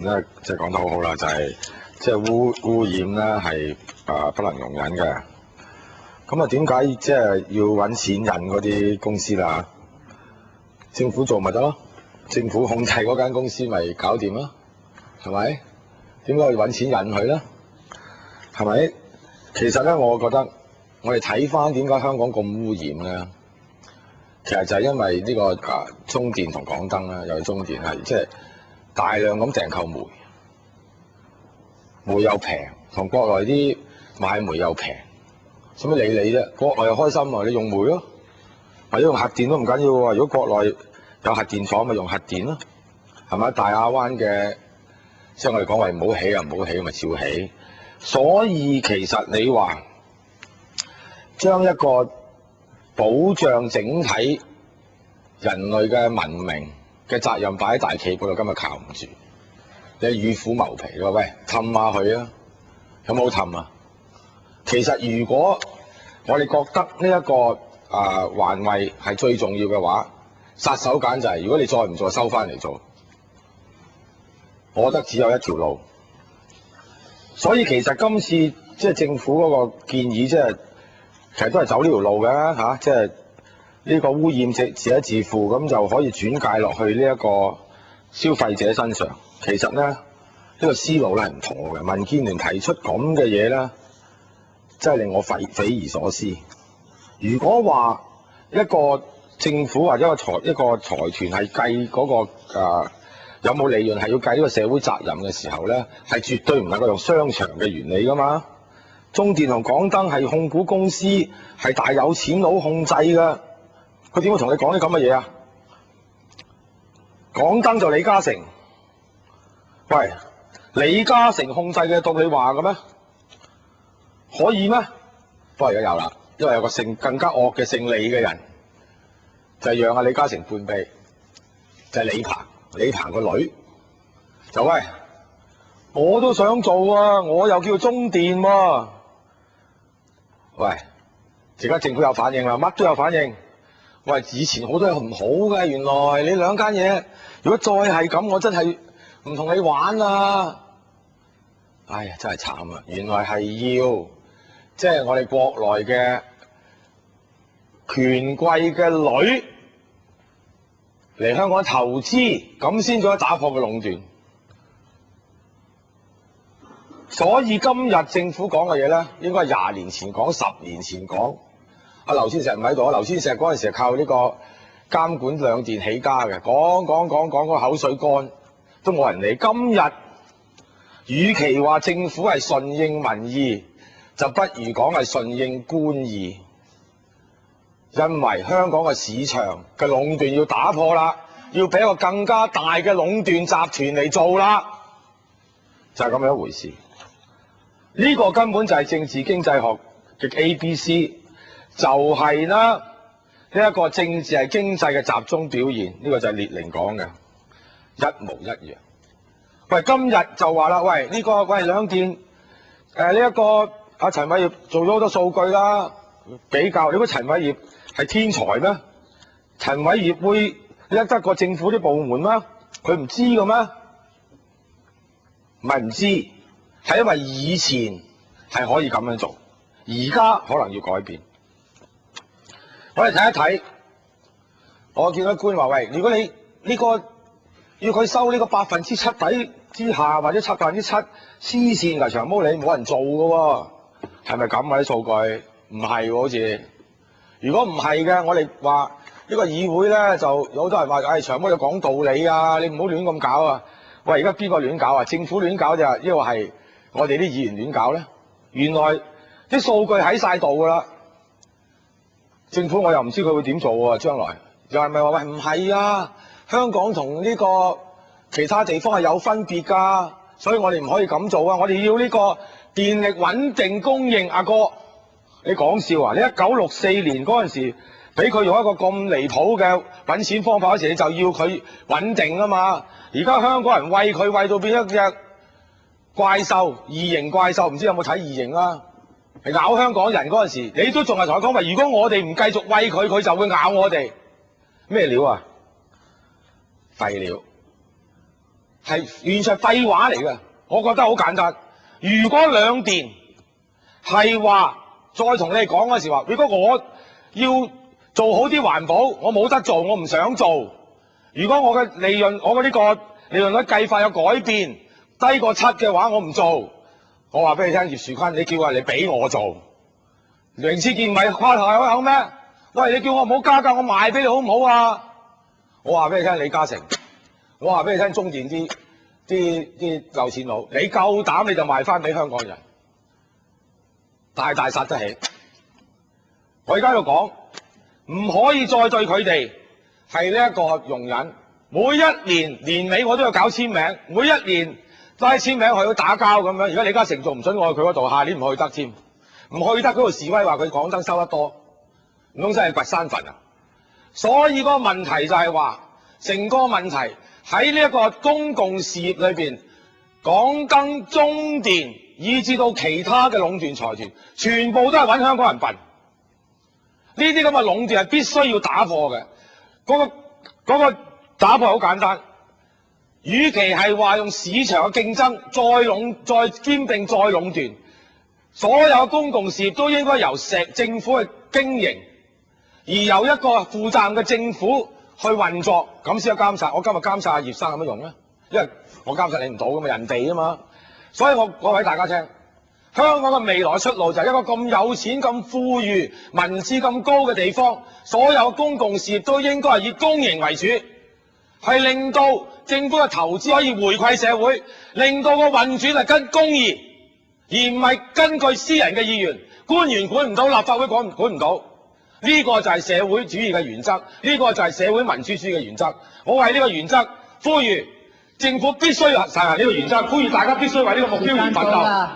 咧即係講得好好啦，就係即係污染咧係不能容忍嘅。咁啊點解即係要揾錢引嗰啲公司啦？政府做咪得咯？政府控制嗰間公司咪搞掂咯？係咪？點解要揾錢引佢咧？係咪？其實咧，我覺得我哋睇翻點解香港咁污染咧，其實就係因為呢個中電同港燈啦，尤其中電係即係大量咁訂購煤，煤又平，同國內啲買煤又平，使乜理你啫？國內又開心啊，你用煤咯，或者用核電都唔緊要喎。如果國內有核電廠，咪用核電咯，係咪？大亞灣嘅即係我哋講話唔好起啊，唔好起咪照起。所以其實你話將一個保障整體人類嘅文明嘅責任擺喺大企業嗰度，今日靠唔住。你與虎謀皮，你話喂氹下佢啊，有冇氹啊？其實如果我哋覺得呢一個環衛係最重要嘅話，殺手鐧就係如果你再唔做，收翻嚟做，我覺得只有一條路。所以其實今次即係政府嗰個建議，其實都係走呢條路嘅嚇，即係呢個污染自一自負，咁就可以轉介落去呢一個消費者身上。其實咧，呢個思路咧係唔妥嘅。民建聯提出咁嘅嘢咧，真係令我匪夷所思。如果話一個政府或者一個財團係計嗰個有冇利潤，係要計呢個社會責任嘅時候咧，係絕對唔能夠用商場嘅原理噶嘛。中電同港燈係控股公司，係大有錢佬控制㗎。佢點會同你講啲咁嘅嘢啊？港燈就李嘉誠，喂，李嘉誠控制嘅到你話嘅咩？可以咩？不過而家有啦，因為有個更加惡嘅姓李嘅人，就係讓阿李嘉誠叛變，就係李鵬個女，就喂，我都想做啊，我又叫中電喎。喂，而家政府有反應啦，乜都有反應。喂，以前好多嘢唔好嘅，原來你兩間嘢，如果再係咁，我真係唔同你玩啦。哎呀，真係慘啊！原來係要即係我哋國內嘅權貴嘅女嚟香港投資，咁先可以打破個壟斷。所以今日政府講嘅嘢咧，應該係20年前講、10年前講。阿劉千石唔喺度，劉千石嗰陣時係靠呢個監管兩電起家嘅，講個口水乾，都冇人理。今日與其話政府係順應民意，就不如講係順應官意。因為香港嘅市場嘅壟斷要打破啦，要俾一個更加大嘅壟斷集團嚟做啦，就係咁樣一回事。呢個根本就係政治經濟學嘅 ABC， 就係啦，呢一個政治係經濟嘅集中表現。呢個就係列寧講嘅，一模一樣。喂，今日就話啦，喂呢個喂兩電呢一個阿陳偉業做咗好多數據啦，比較。你估陳偉業係天才咩？陳偉業會叻得過政府啲部門咩？佢唔知嘅咩？唔係唔知，係因為以前係可以咁樣做，而家可能要改變。我哋睇一睇，我見到官話：喂，如果你呢個要佢收呢個7%底之下，或者7%，黐線㗎，長毛你冇人做嘅喎，係咪咁啊？啲數據唔係喎，好似。如果唔係嘅，我哋話呢個議會咧，就有好多人話：唉，長毛你講道理啊，你唔好亂咁搞啊！喂，而家邊個亂搞啊？政府亂搞就係，抑或係我哋啲議員亂搞咧？原來啲數據喺晒度㗎啦。政府我又唔知佢會點做喎，將來又係咪話喂唔係啊？香港同呢個其他地方係有分別㗎，所以我哋唔可以咁做啊！我哋要呢個電力穩定供應。阿哥，你講笑啊？你1964年嗰陣時，俾佢用一個咁離譜嘅揾錢方法嗰時，你就要佢穩定啊嘛！而家香港人餵佢餵到變一隻怪獸，異形怪獸，唔知有冇睇異形啊？係咬香港人嗰陣時，你都仲係同佢講話，如果我哋唔繼續餵佢，佢就會咬我哋。咩料啊？廢料！係完全係廢話嚟嘅。我覺得好簡單。如果兩電係話再同你哋講嗰時話，如果我要做好啲環保，我冇得做，我唔想做。如果我嘅利潤，我嘅呢個利潤率計法有改變，低過7嘅話，我唔做。我話俾你聽，葉樹坤，你叫人嚟俾我做，楊志健唔係誇頭開口咩？喂，你叫我唔好加價，我賣俾你好唔好啊？我話俾你聽，李嘉誠，我話俾你聽，中電啲有錢佬，你夠膽你就賣翻俾香港人，大大殺得起。我而家喺度講，唔可以再對佢哋係呢一個容忍。每一年年尾我都要搞簽名，每一年都喺簽名去到打交咁樣。而家李嘉誠仲唔准我去佢嗰度，下年唔去得添，唔去得嗰度示威話佢港燈收得多，唔通真係掘山墳啊？所以嗰個問題就係話，成個問題喺呢一個公共事業裏邊，港燈、中電以至到其他嘅壟斷財團，全部都係揾香港人笨。呢啲咁嘅壟斷係必須要打破嘅。嗰個打破好簡單，與其係話用市場嘅競爭再兼併再壟斷，所有公共事業都應該由政府去經營，而由一個負責任嘅政府去運作，咁先有監察。我今日監察阿葉生有乜用咧？因為我監察你唔到㗎嘛，人哋啊嘛。所以我講俾大家聽，香港嘅未來出路就係一個咁有錢、咁富裕、民智咁高嘅地方，所有公共事業都應該係以公營為主，係令到政府嘅投資可以回饋社會，令到個運轉係跟公義，而唔係根據私人嘅意願。官員管唔到，立法會管唔到，呢個就係社會主義嘅原則，呢個就係社會民主主義嘅原則。我為呢個原則呼籲政府必須實行呢個原則，呼籲大家必須為呢個目標而奮鬥。